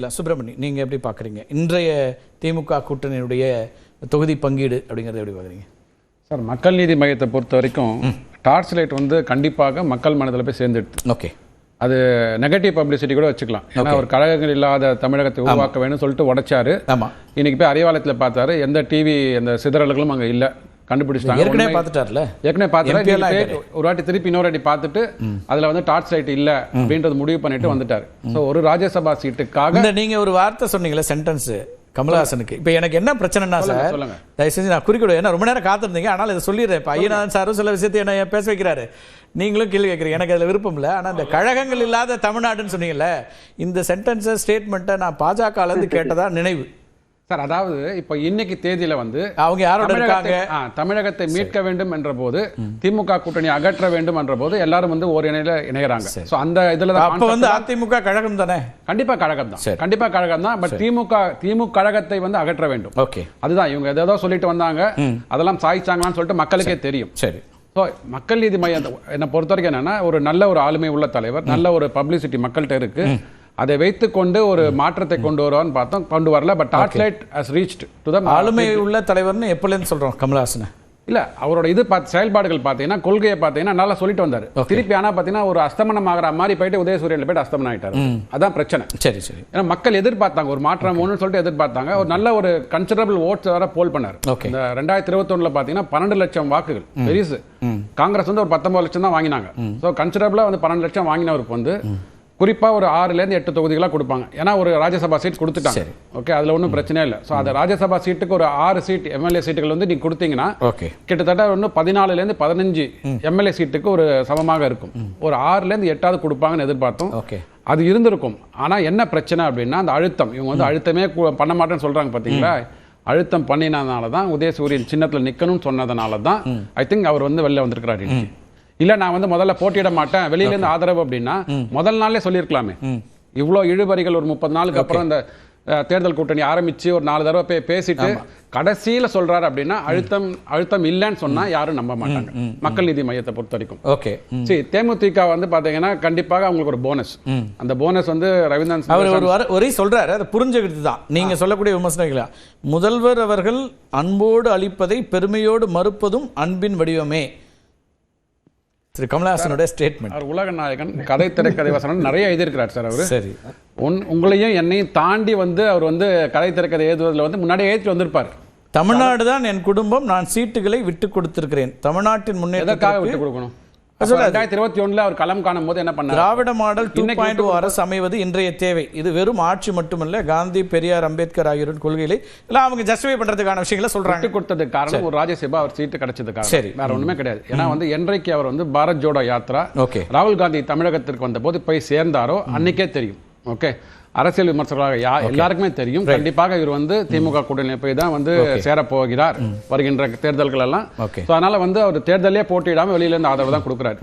இல்ல சுப்பிரமணி, நீங்க எப்படி பார்க்குறீங்க இன்றைய திமுக கூட்டணியுடைய தொகுதி பங்கீடு அப்படிங்கிறத எப்படி பார்க்குறீங்க? சார், மக்கள் நீதி மையத்தை பொறுத்த வரைக்கும் டார்ச் லைட் வந்து கண்டிப்பாக மக்கள் மனதில் போய் சேர்ந்துடுது. ஓகே, அது நெகட்டிவ் பப்ளிசிட்டி கூட வச்சுக்கலாம். ஏன்னா ஒரு கழகங்கள் இல்லாத தமிழகத்தை உருவாக்க வேணும்னு சொல்லிட்டு உடைச்சாரு. ஆமாம், இன்னைக்கு போய் அறிவாலயத்தில் பார்த்தாரு, எந்த டிவி அந்த சிதறல்களும் அங்கே இல்லை, கண்டுபிடிச்சிட்டாங்க. ஏற்கனவே பார்த்துட்டார்ல, ஏற்கனவே பார்த்துட்டு ஒரு வாட்டி திருப்பி இன்னொரு வாட்டி பார்த்துட்டு அதில் வந்து டார்ச் லைட் இல்லை அப்படின்றது முடிவு பண்ணிட்டு வந்துட்டார். ஸோ ஒரு ராஜ்யசபா சீட்டுக்காக நீங்க ஒரு வார்த்தை சொன்னீங்களே சென்டென்ஸ் கமலஹாசனுக்கு. இப்போ எனக்கு என்ன பிரச்சனைனா சார், தயவுசெஞ்சு நான் குறிக்கிடுவேன், ஏன்னா ரொம்ப நேரம் காத்திருந்தீங்க. ஆனால் இதை சொல்லிடுறேன். இப்போ ஐயனாதன் சாரும் சில விஷயத்தை என்ன பேச வைக்கிறாரு, நீங்களும் கேள்வி கேட்குறீங்க. எனக்கு அதில் விருப்பம் இல்லை. ஆனால் இந்த கழகங்கள் இல்லாத தமிழ்நாடுன்னு சொன்னீங்கல்ல, இந்த சென்டென்ஸை ஸ்டேட்மெண்ட்டை நான் பாஜகலேருந்து கேட்டதா நினைவு சார். அதாவது இப்போ இன்னைக்கு தேதியில வந்து அவங்க யாரோட இருக்காங்க, தமிழகத்தை மீட்க வேண்டும் என்ற போது, திமுக கூட்டணி அகற்ற வேண்டும் என்ற போது எல்லாரும் வந்து ஒரு இணையில இணையறாங்க. சோ அந்த இதுல அப்ப வந்து அதிமுக கழகம் தானே, கண்டிப்பா கழகம் தான், கண்டிப்பா கழகம் தான். பட் திமுக கழகத்தை வந்து அகற்ற வேண்டும். ஓகே, அதுதான் இவங்க ஏதோ சொல்லிட்டு வந்தாங்க, அதெல்லாம் சாய்ச்சாங்களான்னு சொல்லிட்டு மக்களுக்கே தெரியும். சரி. ஸோ மக்கள் நீதி மையம் என்னை பொறுத்த வரைக்கும் என்னன்னா, ஒரு நல்ல ஒரு ஆளுமை உள்ள தலைவர், நல்ல ஒரு பப்ளிசிட்டி மக்கள்கிட்ட இருக்கு. அதை வைத்துக்கொண்டு ஒரு மாற்றத்தை கொண்டு வருவான்னு பார்த்தோம், கொண்டு வரல. But torch light has reached to the ஆளுமை உள்ள தலைவர்னு எப்பலேருந்து சொல்றோம் கமலஹாசன்? இல்ல, அவரோட இது செயல்பாடுகள் பார்த்தீங்கன்னா, கொள்கையை பார்த்தீங்கன்னா நல்லா சொல்லிட்டு வந்தாரு. திருப்பி ஆனா பார்த்தீங்கன்னா ஒரு அஸ்தமனம் ஆகிற மாதிரி போயிட்டு உதயசூரியன்ல போயிட்டு அஸ்தமனம் ஆயிட்டாரு. அதான் பிரச்சனை. சரி சரி. ஏன்னா மக்கள் எதிர்பார்த்தாங்க ஒரு மாற்றம் ஒன்று சொல்லிட்டு எதிர்பார்த்தாங்க. ஒரு நல்ல ஒரு கன்சிடரபிள் ஓட்ஸ் வர போல் பண்ணாரு. இந்த 2021 பார்த்தீங்கன்னா 12 லட்சம் வாக்குகள் பெருசு. காங்கிரஸ் வந்து ஒரு 19 லட்சம் தான் வாங்கினாங்க. ஸோ கன்சிடரபிளா வந்து 12 லட்சம் வாங்கினவருக்கு வந்து குறிப்பா ஒரு 6லேருந்து 8 தொகுதிகளாக கொடுப்பாங்க. ஏன்னா ஒரு ராஜ்யசபா சீட் கொடுத்துட்டாங்க. ஓகே, அதுல ஒன்றும் பிரச்சனை இல்லை. ஸோ அந்த ராஜ்யசபா சீட்டுக்கு ஒரு 6 சீட் எம்எல்ஏ சீட்டுகள் வந்து நீங்க கொடுத்தீங்கன்னா கிட்டத்தட்ட ஒன்று 14லேருந்து 15 எம்எல்ஏ சீட்டுக்கு ஒரு சமமாக இருக்கும். ஒரு 6லேருந்து 8 கொடுப்பாங்கன்னு எதிர்பார்த்தோம். அது இருந்திருக்கும். ஆனா என்ன பிரச்சனை அப்படின்னா, அந்த அழுத்தம், இவங்க வந்து அழுத்தமே பண்ண மாட்டேன்னு சொல்றாங்க பாத்தீங்களா. அழுத்தம் பண்ணினதுனால தான், உதயசூரியன் சின்னத்துல நிக்கணும்னு சொன்னதுனால தான் ஐ திங்க் அவர் வந்து வெளில வந்திருக்கிறாரு. இல்ல நான் வந்து முதல்ல போட்டியிட மாட்டேன், வெளியில இருந்து ஆதரவு அப்படின்னா முதல் நாளே சொல்லியிருக்கலாமே. இவ்வளவு இழுபறிகள் ஒரு 30 நாளுக்கு அப்புறம் இந்த தேர்தல் கூட்டணி ஆரம்பிச்சு ஒரு 4 தடவை பேசிட்டு கடைசியில சொல்றாரு அப்படின்னா, அழுத்தம் இல்லைன்னு சொன்னா யாரும் நம்ப மாட்டாங்க மக்கள் நீதி மையத்தை பொறுத்த வரைக்கும். ஓகே, சரி, தேமுதிக வந்து பாத்தீங்கன்னா கண்டிப்பாக அவங்களுக்கு ஒரு போனஸ். அந்த போனஸ் வந்து ரவீந்திரன் அவர் ஒரு சொல்றாரு, அதை புரிஞ்சுக்கிட்டு தான் நீங்க சொல்லக்கூடிய விமர்சனங்களா. முதல்வர் அவர்கள் அன்போடு அளிப்பதை பெருமையோடு மறுப்பதும் அன்பின் வடிவமே. கமலஹாசனுடைய ஸ்டேட்மெண்ட். அவர் உலக நாயகன், கதை திரைக்கதை வசனம் நிறைய எழுதியிருக்கிறார் சார். அவர் சரி, உங்களையும் என்னையும் தாண்டி வந்து அவர் வந்து கதை திரைக்கதை எழுதுவதில் வந்து முன்னாடியே ஏற்றி வந்திருப்பார். தமிழ்நாடு தான் என் குடும்பம், நான் சீட்டுகளை விட்டு கொடுத்திருக்கிறேன். தமிழ்நாட்டின் முன்னேற்றத்துக்காக விட்டு கொடுக்கணும். 2021 அவர் களம் காணும் போது என்ன பண்ணார்? திராவிட மாடல் 2.0 அரசு அமைவது இன்றைய தேவை. இது வெறும் ஆட்சி மட்டுமல்ல, காந்தி, பெரியார், அம்பேத்கர் ஆகியோரின் கொள்கைகளை எல்லாம் அவங்க ஜஸ்டிஃபை பண்றதுக்கான விஷயங்களை சொல்றாங்க. கொடுத்ததுக்கு காரணம் ஒரு ராஜ்யசபா அவர் சீட்டு கிடைச்சதுக்காக, சரி, வேற ஒண்ணுமே கிடையாது. ஏன்னா வந்து என்றைக்கு அவர் வந்து பாரத் ஜோடோ யாத்ரா ராகுல் காந்தி தமிழகத்திற்கு வந்த போது போய் சேர்ந்தாரோ அன்னைக்கே தெரியும். ஓகே, அரசியல் விமர்சகர்களாக எல்லாருக்குமே தெரியும், கண்டிப்பாக இவர் வந்து திமுக கூட்டணி போய் தான் வந்து சேரப்போகிறார் வருகின்ற தேர்தல்கள் எல்லாம். அதனால வந்து அவர் தேர்தலே போட்டியிடாம வெளியில இருந்து ஆதரவு தான் கொடுக்குறாரு.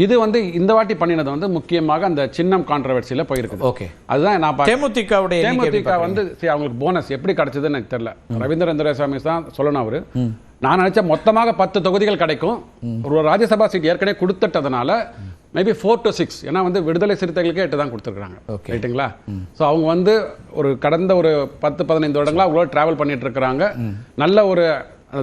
இது வந்து இந்த வாட்டி பண்ணினது வந்து முக்கியமாக அந்த சின்னம் கான்ட்ரவர்சியில போயிருக்குது. ஓகே, அதுதான் நான் தேமுதிக வந்து அவங்களுக்கு போனஸ் எப்படி கிடைச்சதுன்னு எனக்கு தெரியல. ரவீந்திரன் துரைசாமி தான் சொல்லணும். அவரு நான் நினைச்ச மொத்தமாக 10 தொகுதிகள் கிடைக்கும். ஒரு ராஜ்யசபா சீட் ஏற்கனவே கொடுத்துட்டதுனால மேபி 4 to 6, ஏன்னா வந்து விடுதலை சிறுத்தைகளுக்கே 8 தான் கொடுத்துருக்காங்க. ரைட்டுங்களா? ஸோ அவங்க வந்து ஒரு கடந்த ஒரு 10-15 வருடங்களா அவ்வளோ டிராவல் பண்ணிட்டு இருக்கிறாங்க. நல்ல ஒரு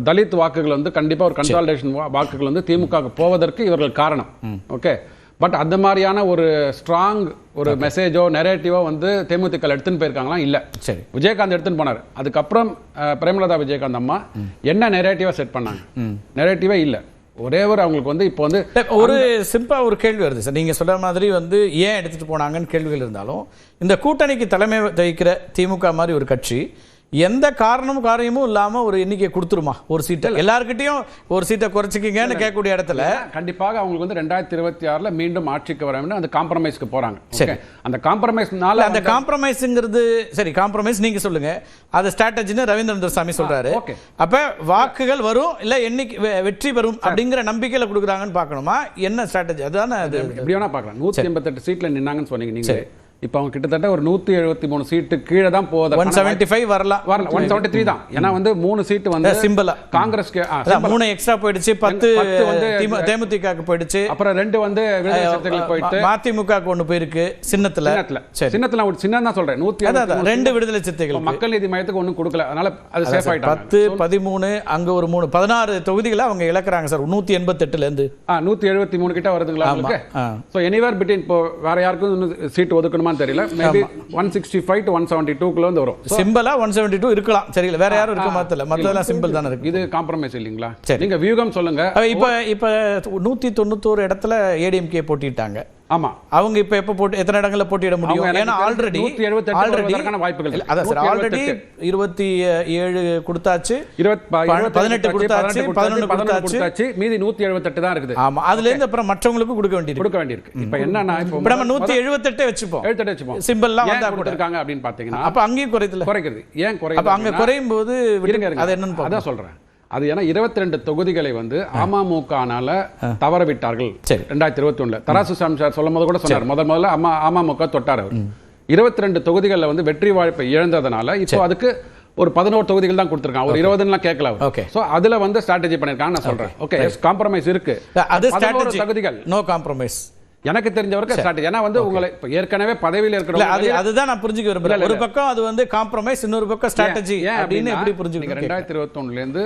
தலித் வாக்குகள் வந்து கண்டிப்பாக ஒரு கன்சாலிடேஷன் வாக்குகள் வந்து திமுக போவதற்கு இவர்கள் காரணம். ஓகே, பட் அந்த மாதிரியான ஒரு ஸ்ட்ராங் ஒரு மெசேஜோ நெரேட்டிவோ வந்து தேமுதிக எடுத்துன்னு போயிருக்காங்களா? இல்ல. சரி, விஜயகாந்த் எடுத்துன்னு போனார். அதுக்கப்புறம் பிரேமலதா விஜயகாந்த் அம்மா என்ன நெரேட்டிவா செட் பண்ணாங்க? நெரேட்டிவே இல்லை. ஒரே ஒரு அவங்களுக்கு வந்து இப்போ வந்து ஒரு சிம்பிளா ஒரு கேள்வி வருது சார். நீங்க சொல்ற மாதிரி வந்து ஏன் எடுத்துட்டு போனாங்கன்னு கேள்விகள் இருந்தாலும், இந்த கூட்டணிக்கு தலைமை வகிக்கிற திமுக மாதிரி ஒரு கட்சி எந்த காரியமும் இல்லாம ஒரு எண்ணிக்கை கொடுத்துருமா? ஒரு சீட்டை எல்லாருக்கிட்டையும் ஒரு சீட்டை குறைச்சிக்கிங்கன்னு கேட்கக்கூடிய இடத்துல கண்டிப்பாக அவங்களுக்கு வந்து 2026 மீண்டும் ஆட்சிக்கு வர வேண்டும். அந்த காம்ப்ரமைஸ்க்கு போறாங்க. சரி, அந்த காம்ப்ரமைஸ்னால அந்த காம்ப்ரமைஸ்ங்கிறது சரி, காம்ப்ரமைஸ் நீங்க சொல்லுங்க, அது ஸ்ட்ராட்டஜின்னு ரவீந்திரன் துரைசாமி சொல்றாரு. அப்ப வாக்குகள் வரும் இல்ல எண்ணிக்கை வெற்றி பெறும் அப்படிங்கிற நம்பிக்கையில கொடுக்குறாங்கன்னு பார்க்கணுமா? என்ன ஸ்ட்ராட்டஜி? அதுதானே அது. எப்படி வேணா பார்க்கலாம். 188 சீட்ல நின்னாங்கன்னு சொன்னீங்க நீங்க. இப்போ அவங்க கிட்டத்தட்ட ஒரு 173 சீட்டு கீழே தான் போகுது. 175 வரலாம் 173 தான். ஏன்னா வந்து 3 சீட்டு வந்து சிம்பிளா காங்கிரஸ்க்கு 3 எக்ஸ்ட்ரா போயிடுச்சு, 10 வந்து தேமுதிகக்கு போயிடுச்சு, அப்புறம் 2 வந்து விடுதலை சிறுத்தைகளுக்கு போயிட்டு மதிமுகக்கு ஒன்னு போயிருக்கு சின்னத்துல. சின்னத்துல ஒரு சின்ன தான் சொல்றேன் 2 விடுதலை சிறுத்தைகள் மக்கள் நீதி மையத்துக்கு ஒன்னும் கொடுக்கல, அதனால அது சேஃப் ஆயிட்டாங்க. 10 13 அங்க ஒரு 3 16 தொகுதிகளை அவங்க இழக்குறாங்க சார் 188ல இருந்து 173 கிட்ட வருதுங்களா உங்களுக்கு? சோ எனிவேர் பிட்வீன் இப்போ வேற யாருக்கும் சீட் ஒதுக்கணுமான்னு தெரியல. மேபி 165 to 172 குள்ள வந்து வரும். சிம்பிளா 172 இருக்கலாம். சரியில்லை, வேற யாரும் இருக்க மாத்தல, மத்ததெல்லாம் சிம்பிள் தானே இருக்கு. இது காம்ப்ரமைஸ் இல்லீங்களா? நீங்க வியூகம் சொல்லுங்க. இப்ப 191 இடத்துல ஏடிஎம்கே போட்டிட்டாங்க. ஆமா, அவங்க இப்ப எப்ப போட்டு எத்தனை இடங்கள்ல போட்டியிட முடியும்? ஏன்னா ஆல்ரெடி 178 வாய்ப்புகள். அதான் சார், ஆல்ரெடி 27 கொடுத்தாச்சு, 18 கொடுத்தாச்சு, 11 கொடுத்தாச்சு, மீதி 178 தான் இருக்குது. ஆமா, அதுல இருந்து அப்புறம் மற்றவங்களுக்கு கொடுக்க வேண்டியிருக்கு. இப்போ என்னன்னா இப்போ நம்ம 178 வச்சுப்போம், சிம்பிள்லாம் வந்தா கொடுத்திருக்காங்க அப்படின்னு பாத்தீங்கன்னா அப்ப அங்கேயும் குறைக்குது. ஏன் குறையுது? அப்ப அங்க குறையும் போது அது என்னன்னு அதான் சொல்றேன். அது ஏன்னா 22 தொகுதிகளை வந்து அமமுகனால தவற விட்டார்கள் 2021. தராசு சாமி சார் சொல்லும் போது கூட சொன்னார், முதல்ல அமமுக தொட்டார். அவர் 22 தொகுதிகளில் வந்து வெற்றி வாய்ப்பை இழந்ததுனால இப்போ அதுக்கு ஒரு 11 தொகுதிகள் தான் கொடுத்திருக்காங்க. ஒரு 20 கேட்கல. சோ அதுல வந்து ஸ்ட்ராட்டஜி பண்ணிருக்காங்க நான் சொல்றேன். ஓகே, காம்ப்ரமைஸ் இருக்கு. அது ஸ்ட்ராட்டஜி தொகுதிகள் நோ காம்ப்ரமைஸ் எனக்கு தெரிஞ்சவருக்கு ஸ்ட்ராட்டஜி. ஏன்னா வந்து உங்களை ஏற்கனவே பதவியில் இருக்கிற அதுதான் நான் புரிஞ்சுக்க விரும்புறேன். ஒரு பக்கம் அது வந்து காம்ப்ரமைஸ், இன்னொரு பக்கம் ஸ்ட்ராட்டஜி அப்படின்னு எப்படி புரிஞ்சுக்க? 2021 இருந்து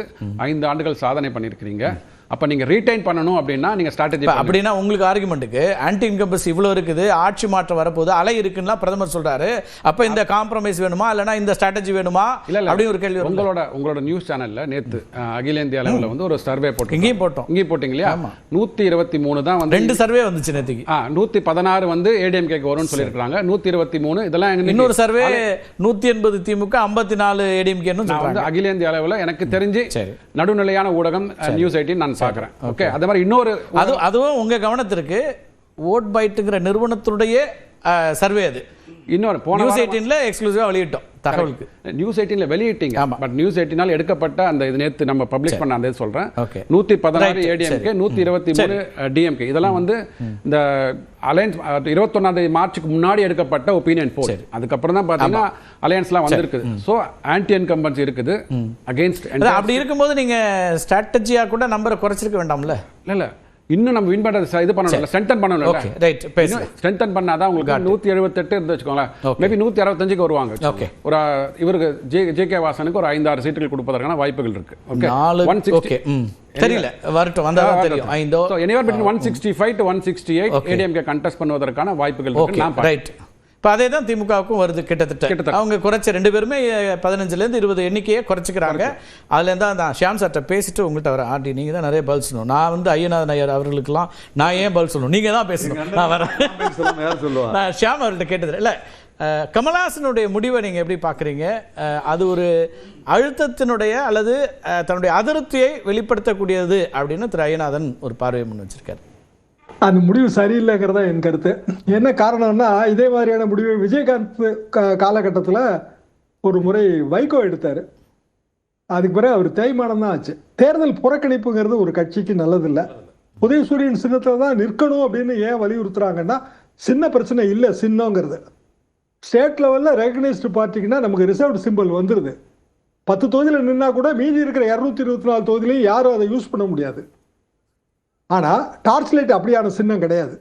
5 ஆண்டுகள் சாதனை பண்ணிருக்கீங்க. அப்ப நீங்க ரீடைன் பண்ணணும் அப்படின்னா நீங்க ஸ்ட்ராட்டஜி அப்படின்னா உங்களுக்கு ஆர்குமெண்ட்டுக்கு ஆன்டி இன்கம்பன்சி இவ்வளவு இருக்குது, ஆட்சி மாற்றம் வரப்போது, அலை இருக்குன்னா பிரதமர் சொல்றாரு. அப்ப இந்த காம்ப்ரமைஸ் வேணுமா இல்லனா இந்த ஸ்ட்ராட்டஜி வேணுமா அப்படி ஒரு கேள்வி. உங்களோட நியூஸ் சேனல்ல நேத்து அகில இந்திய அளவுல வந்து ஒரு சர்வே போட்டோம். இங்கேயும் போட்டீங்க இல்லையா? 123 தான் வந்து 2 சர்வே வந்துச்சு நேத்துக்கு. 116 வந்து ஏடிஎம்கேக்கு வரும்னு சொல்லிருக்காங்க. 123 இதெல்லாம் இன்னொரு சர்வே 180 திமுக 54 ஏடிஎம்கேன்னு சொல்றாங்க. அகில இந்திய அளவுல எனக்கு தெரிஞ்சு நடுநிலையான ஊடகம் நியூஸ் 18 நான் பார்க்கிறேன். ஓகே, அதே மாதிரி இன்னொரு அதுவும் உங்க கவனத்திற்கு ஓட் பைட்ங்கிற நிறுவனத்துடைய சர்வே. அது இன்னொரு நியூஸ் 18ல எக்ஸ்க்ளூசிவா வெளியிட்டோம் தகவலுக்கு. நியூஸ் 18ல வெளியிட்டீங்க. பட் நியூஸ் 18 எடுக்கப்பட்ட அந்த இது நேத்து நம்ம பப்ளிஷ் பண்ண அந்த சொல்றேன். 116 ஏடிஎம்கே, 123 டிஎம்கே. இதெல்லாம் வந்து இந்த அலையன்ஸ் 21 மார்ச்சுக்கு முன்னாடி எடுக்கப்பட்ட ஒப்பீனியன் போல். அதுக்கப்புறம் தான் பாத்தீங்கன்னா அலையன்ஸ்லாம் வந்திருக்குது. சோ ஆன்டி இன்கம்பன்சி இருக்குது அகைன்ஸ்ட். அப்படி இருக்கும்போது நீங்க ஸ்ட்ராட்டஜியா கூட நம்பரை குறைச்சிருக்க வேண்டாம்ல? இல்ல, இன்னும் நம்ம வின் பண்றது இது பண்ணணும், ஸ்ட்ரெங்தன் பண்ணணும். ஓகே, ரைட், பேசுங்க. ஸ்ட்ரெங்தன் பண்ணாதான் உங்களுக்கு 178 இருந்து வெச்சுக்கோங்க. மேபி 165க்கு வருவாங்க. ஓகே, ஒரு இவருக்கு ஜேகே வாசனுக்கு ஒரு 5-6 சீட்டுகள் கொடுப்பதற்கான வாய்ப்புகள் இருக்கு. ஓகே, 160 தெரியல, வரட்டும், வந்தா தெரியும். 5 so anywhere between 165 to 168 ADMK contest பண்ணுவதற்கான வாய்ப்புகள் இருக்கு. நான் ரைட். இப்போ அதே தான் திமுகவுக்கும் வருது கிட்டத்தட்ட. அவங்க குறைச்ச 2 பேருமே 15லேருந்து 20 எண்ணிக்கையை குறைச்சிக்கிறாங்க. அதுலேருந்து தான் ஷியாம் சார்ட்ட பேசிட்டு உங்கள்கிட்ட வர ஆண்டி நீங்கள் தான் நிறைய பதில் சொல்லணும். நான் வந்து ஐயநாதன் ஐயர் அவர்களுக்கெல்லாம் நான் ஏன் பதில் சொல்லணும், நீங்கள் தான் பேசணும். நான் வரேன். நான் ஷியாம் அவர்கிட்ட கேட்டது இல்லை. கமல்ஹாசனுடைய முடிவை நீங்கள் எப்படி பார்க்குறீங்க? அது ஒரு அழுத்தத்தினுடைய அல்லது தன்னுடைய அதிருப்தியை வெளிப்படுத்தக்கூடியது அப்படின்னு திரு ஐயநாதன் ஒரு பார்வையை முன் வச்சிருக்காரு. அந்த முடிவு சரியில்லைங்கிறதா என் கருத்து. என்ன காரணம்னா, இதே மாதிரியான முடிவை விஜயகாந்த் காலகட்டத்தில் ஒரு முறை வைகோ எடுத்தார். அதுக்கு பிறகு அவர் தேய்மானம் தான் ஆச்சு. தேர்தல் புறக்கணிப்புங்கிறது ஒரு கட்சிக்கு நல்லதில்லை. உதயசூரியன் சின்னத்தில் தான் நிற்கணும் அப்படின்னு ஏன் வலியுறுத்துறாங்கன்னா, சின்ன பிரச்சனை இல்லை சின்னங்கிறது. ஸ்டேட் லெவலில் ரெகனைஸ்டு பார்ட்டிக்குன்னா நமக்கு ரிசர்வ்டு சிம்பிள் வந்துடுது. 10 தொகுதியில் நின்னா கூட மீதி இருக்கிற 224 தொகுதியிலையும் யாரும் அதை யூஸ் பண்ண முடியாது. ஆனால் டார்ச் லைட் அப்படியான சின்னம் கிடையாது.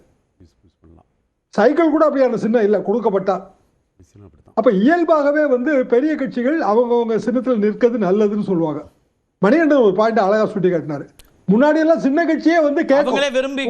சைக்கிள் கூட அப்படியான சின்னம் இல்லை கொடுக்கப்பட்டா. அப்போ இயல்பாகவே வந்து பெரிய கட்சிகள் அவங்கவுங்க சின்னத்தில் நிற்கிறது நல்லதுன்னு சொல்லுவாங்க. மணிகண்டன் ஒரு பாயிண்ட் அழகா சுட்டி காட்டினாரு. முன்னாடி எல்லாம் சின்ன கட்சியே வந்து விரும்பி